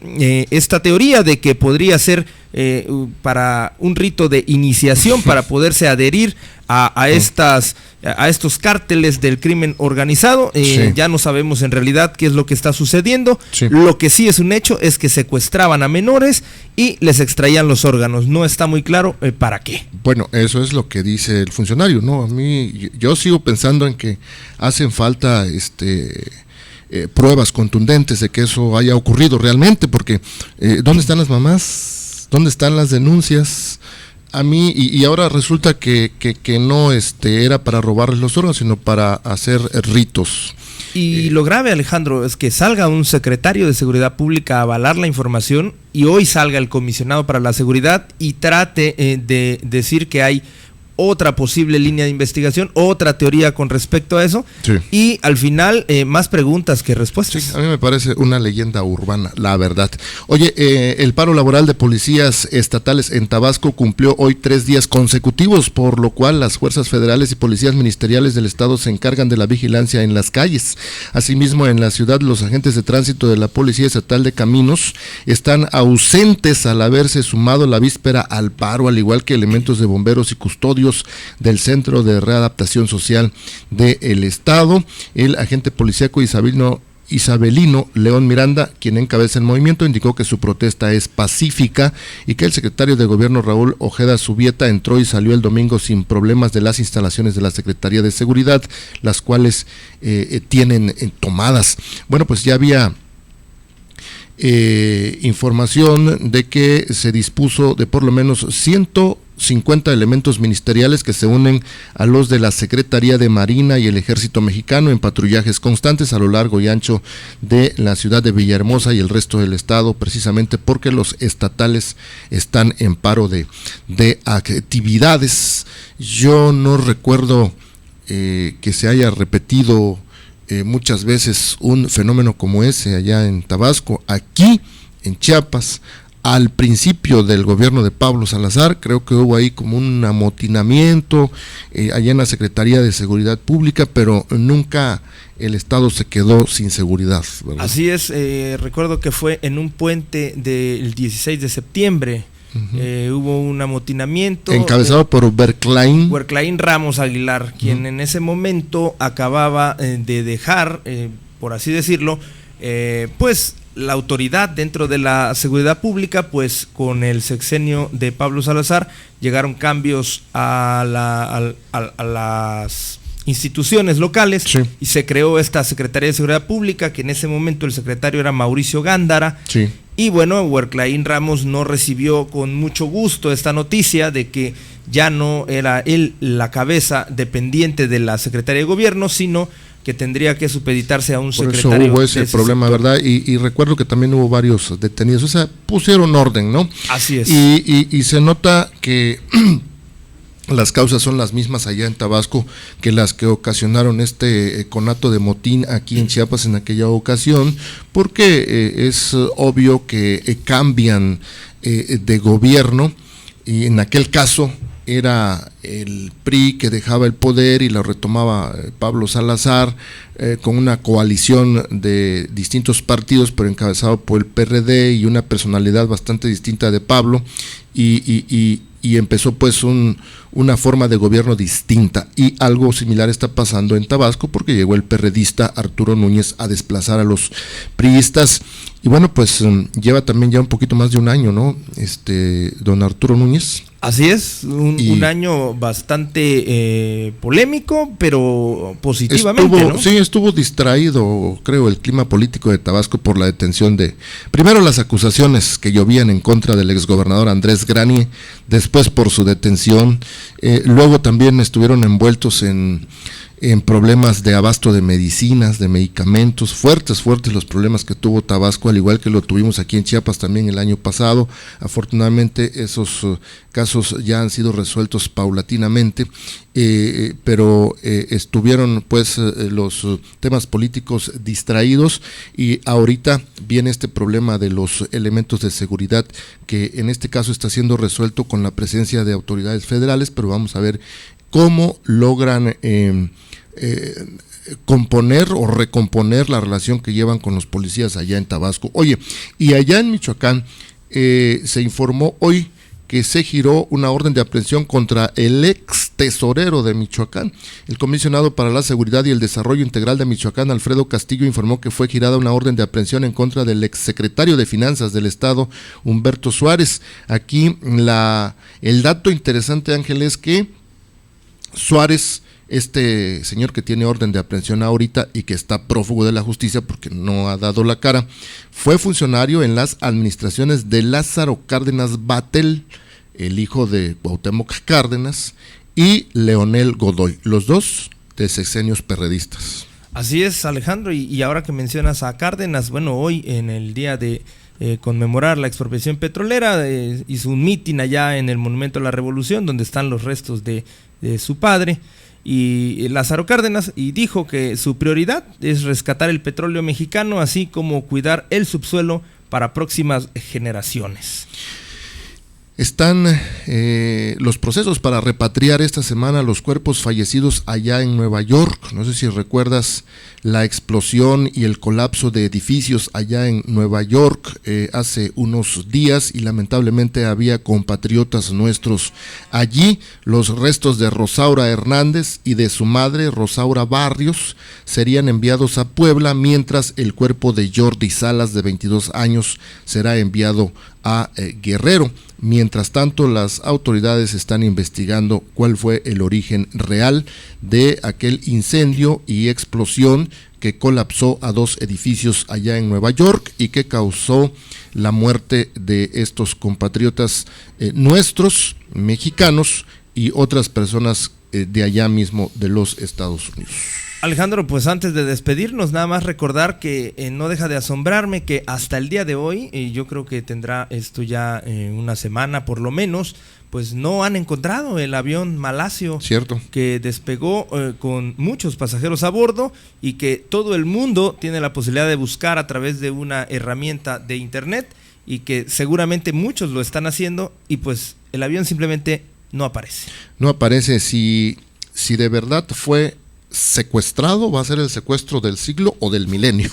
Speaker 3: esta teoría de que podría ser para un rito de iniciación para poderse adherir a estos cárteles del crimen organizado. Sí. Ya no sabemos en realidad qué es lo que está sucediendo. Sí. Lo que sí es un hecho es que secuestraban a menores y les extraían los órganos. No está muy claro para qué.
Speaker 2: Bueno, eso es lo que dice el funcionario, ¿no? A mí, yo sigo pensando en que hacen falta pruebas contundentes de que eso haya ocurrido realmente, porque ¿dónde están las mamás? ¿Dónde están las denuncias? A mí, y ahora resulta que no era para robarles los órganos, sino para hacer ritos.
Speaker 3: Y lo grave, Alejandro, es que salga un secretario de Seguridad Pública a avalar la información y hoy salga el comisionado para la seguridad y trate de decir que hay otra posible línea de investigación, otra teoría con respecto a eso, sí. Y al final más preguntas que respuestas.
Speaker 2: Sí, a mí me parece una leyenda urbana, la verdad. Oye, el paro laboral de policías estatales en Tabasco cumplió hoy 3 días consecutivos, por lo cual las fuerzas federales y policías ministeriales del estado se encargan de la vigilancia en las calles. Asimismo, en la ciudad, los agentes de tránsito de la Policía Estatal de Caminos están ausentes al haberse sumado la víspera al paro, al igual que elementos de bomberos y custodios del Centro de Readaptación Social del Estado. El agente policíaco Isabelino León Miranda, quien encabeza el movimiento, indicó que su protesta es pacífica y que el secretario de Gobierno Raúl Ojeda Subieta entró y salió el domingo sin problemas de las instalaciones de la Secretaría de Seguridad, las cuales tienen tomadas. Bueno, pues ya había información de que se dispuso de por lo menos 150 elementos ministeriales que se unen a los de la Secretaría de Marina y el Ejército Mexicano en patrullajes constantes a lo largo y ancho de la ciudad de Villahermosa y el resto del estado, precisamente porque los estatales están en paro de actividades. Yo no recuerdo que se haya repetido muchas veces un fenómeno como ese allá en Tabasco. Aquí en Chiapas, al principio del gobierno de Pablo Salazar, creo que hubo ahí como un amotinamiento allá en la Secretaría de Seguridad Pública, pero nunca el estado se quedó sin seguridad, ¿verdad? Así
Speaker 3: es, recuerdo que fue en un puente del 16 de septiembre. Hubo un amotinamiento
Speaker 2: encabezado por Berclaín
Speaker 3: Ramos Aguilar, quien en ese momento acababa de dejar, por así decirlo, pues la autoridad dentro de la seguridad pública, pues con el sexenio de Pablo Salazar llegaron cambios a las instituciones locales, sí, y se creó esta Secretaría de Seguridad Pública, que en ese momento el secretario era Mauricio Gándara, sí, y bueno, Huerclaín Ramos no recibió con mucho gusto esta noticia de que ya no era él la cabeza dependiente de la Secretaría de Gobierno, sino que tendría que supeditarse a un secretario.
Speaker 2: Por eso hubo ese problema, sector, ¿verdad? Y recuerdo que también hubo varios detenidos, o sea, pusieron orden, ¿no?
Speaker 3: Así es.
Speaker 2: Y se nota que las causas son las mismas allá en Tabasco que las que ocasionaron este conato de motín aquí en Chiapas en aquella ocasión, porque es obvio que cambian de gobierno, y en aquel caso era el PRI que dejaba el poder y lo retomaba Pablo Salazar con una coalición de distintos partidos, pero encabezado por el PRD y una personalidad bastante distinta de Pablo, y empezó pues una forma de gobierno distinta, y algo similar está pasando en Tabasco porque llegó el perredista Arturo Núñez a desplazar a los priistas, y bueno, pues lleva también ya un poquito más de un año, ¿no? Don Arturo Núñez.
Speaker 3: Así es, un año bastante polémico, pero positivamente, ¿no?
Speaker 2: Sí, estuvo distraído, creo, el clima político de Tabasco por la detención de, primero las acusaciones que llovían en contra del exgobernador Andrés Granie, después por su detención, luego también estuvieron envueltos en problemas de abasto de medicinas, de medicamentos, fuertes los problemas que tuvo Tabasco, al igual que lo tuvimos aquí en Chiapas también el año pasado. Afortunadamente esos casos ya han sido resueltos paulatinamente, pero estuvieron pues los temas políticos distraídos, y ahorita viene este problema de los elementos de seguridad, que en este caso está siendo resuelto con la presencia de autoridades federales, pero vamos a ver cómo logran componer o recomponer la relación que llevan con los policías allá en Tabasco. Oye, y allá en Michoacán se informó hoy que se giró una orden de aprehensión contra el ex tesorero de Michoacán. El comisionado para la Seguridad y el Desarrollo Integral de Michoacán, Alfredo Castillo, informó que fue girada una orden de aprehensión en contra del ex secretario de Finanzas del Estado, Humberto Suárez. Aquí el dato interesante, Ángel, es que Suárez, este señor que tiene orden de aprehensión ahorita y que está prófugo de la justicia porque no ha dado la cara, fue funcionario en las administraciones de Lázaro Cárdenas Battel, el hijo de Cuauhtémoc Cárdenas, y Leonel Godoy, los dos de sexenios perredistas.
Speaker 3: Así es, Alejandro, y ahora que mencionas a Cárdenas, bueno, hoy en el día de conmemorar la expropiación petrolera, hizo un mitin allá en el Monumento a la Revolución, donde están los restos de su padre, y Lázaro Cárdenas, y dijo que su prioridad es rescatar el petróleo mexicano, así como cuidar el subsuelo para próximas generaciones.
Speaker 2: Están los procesos para repatriar esta semana los cuerpos fallecidos allá en Nueva York. No sé si recuerdas la explosión y el colapso de edificios allá en Nueva York hace unos días, y lamentablemente había compatriotas nuestros allí. Los restos de Rosaura Hernández y de su madre, Rosaura Barrios, serían enviados a Puebla, mientras el cuerpo de Jordi Salas, de 22 años, será enviado a Guerrero. Mientras tanto, las autoridades están investigando cuál fue el origen real de aquel incendio y explosión que colapsó a 2 edificios allá en Nueva York y que causó la muerte de estos compatriotas nuestros, mexicanos, y otras personas de allá mismo de los Estados Unidos.
Speaker 3: Alejandro, pues antes de despedirnos, nada más recordar que no deja de asombrarme que hasta el día de hoy, y yo creo que tendrá esto ya una semana por lo menos, pues no han encontrado el avión malasio.
Speaker 2: Cierto.
Speaker 3: Que despegó con muchos pasajeros a bordo, y que todo el mundo tiene la posibilidad de buscar a través de una herramienta de internet, y que seguramente muchos lo están haciendo, y pues el avión simplemente no aparece.
Speaker 2: No aparece. Si de verdad fue secuestrado, va a ser el secuestro del siglo o del milenio,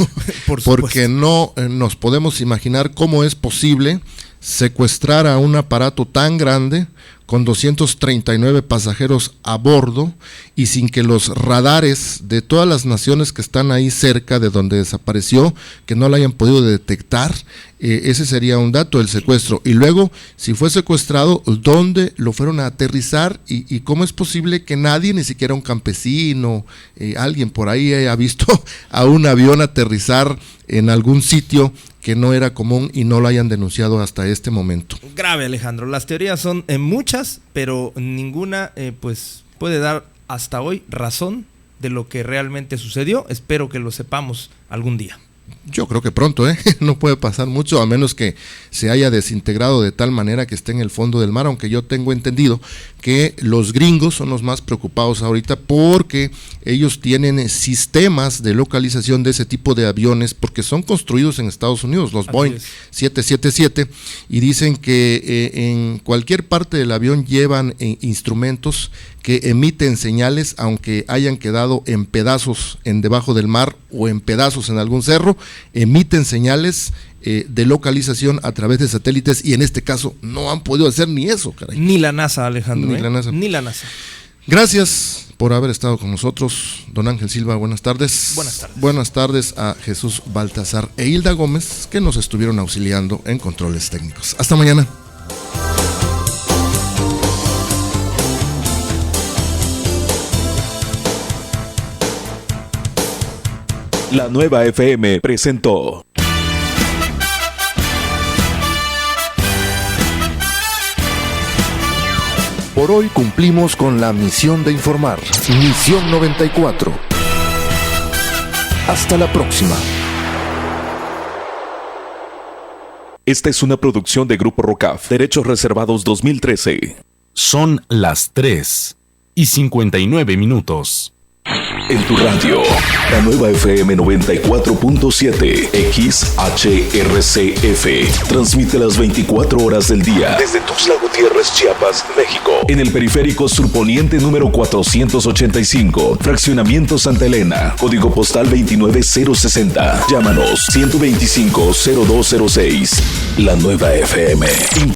Speaker 2: porque no nos podemos imaginar cómo es posible secuestrar a un aparato tan grande con 239 pasajeros a bordo y sin que los radares de todas las naciones que están ahí cerca de donde desapareció, que no la hayan podido detectar. Ese sería un dato, el secuestro. Y luego, si fue secuestrado, ¿dónde lo fueron a aterrizar? ¿Y cómo es posible que nadie, ni siquiera un campesino, alguien por ahí haya visto a un avión aterrizar en algún sitio que no era común y no lo hayan denunciado hasta este momento?
Speaker 3: Grave, Alejandro. Las teorías son muchas, pero ninguna pues puede dar hasta hoy razón de lo que realmente sucedió. Espero que lo sepamos algún día.
Speaker 2: Yo creo que pronto, no puede pasar mucho, a menos que se haya desintegrado de tal manera que esté en el fondo del mar, aunque yo tengo entendido que los gringos son los más preocupados ahorita porque ellos tienen sistemas de localización de ese tipo de aviones, porque son construidos en Estados Unidos, los Boeing 777, y dicen que en cualquier parte del avión llevan instrumentos que emiten señales, aunque hayan quedado en pedazos en debajo del mar o en pedazos en algún cerro, emiten señales de localización a través de satélites, y en este caso no han podido hacer ni eso, caray.
Speaker 3: Ni la NASA, Alejandro.
Speaker 2: Ni la NASA. Gracias por haber estado con nosotros, don Ángel Silva, buenas tardes.
Speaker 3: Buenas tardes.
Speaker 2: Buenas tardes a Jesús Baltasar e Hilda Gómez, que nos estuvieron auxiliando en controles técnicos. Hasta mañana.
Speaker 7: La Nueva FM presentó
Speaker 4: Por hoy cumplimos con la misión de informar. Misión 94. Hasta la próxima.
Speaker 7: Esta es una producción de Grupo Rocaf, Derechos Reservados 2013.
Speaker 1: Son las 3:59.
Speaker 7: En tu radio, la Nueva FM 94.7 XHRCF. Transmite las 24 horas del día desde Tuxtla Gutiérrez, Chiapas, México. En el periférico surponiente número 485, Fraccionamiento Santa Elena, código postal 29060. Llámanos 125-0206. La Nueva FM.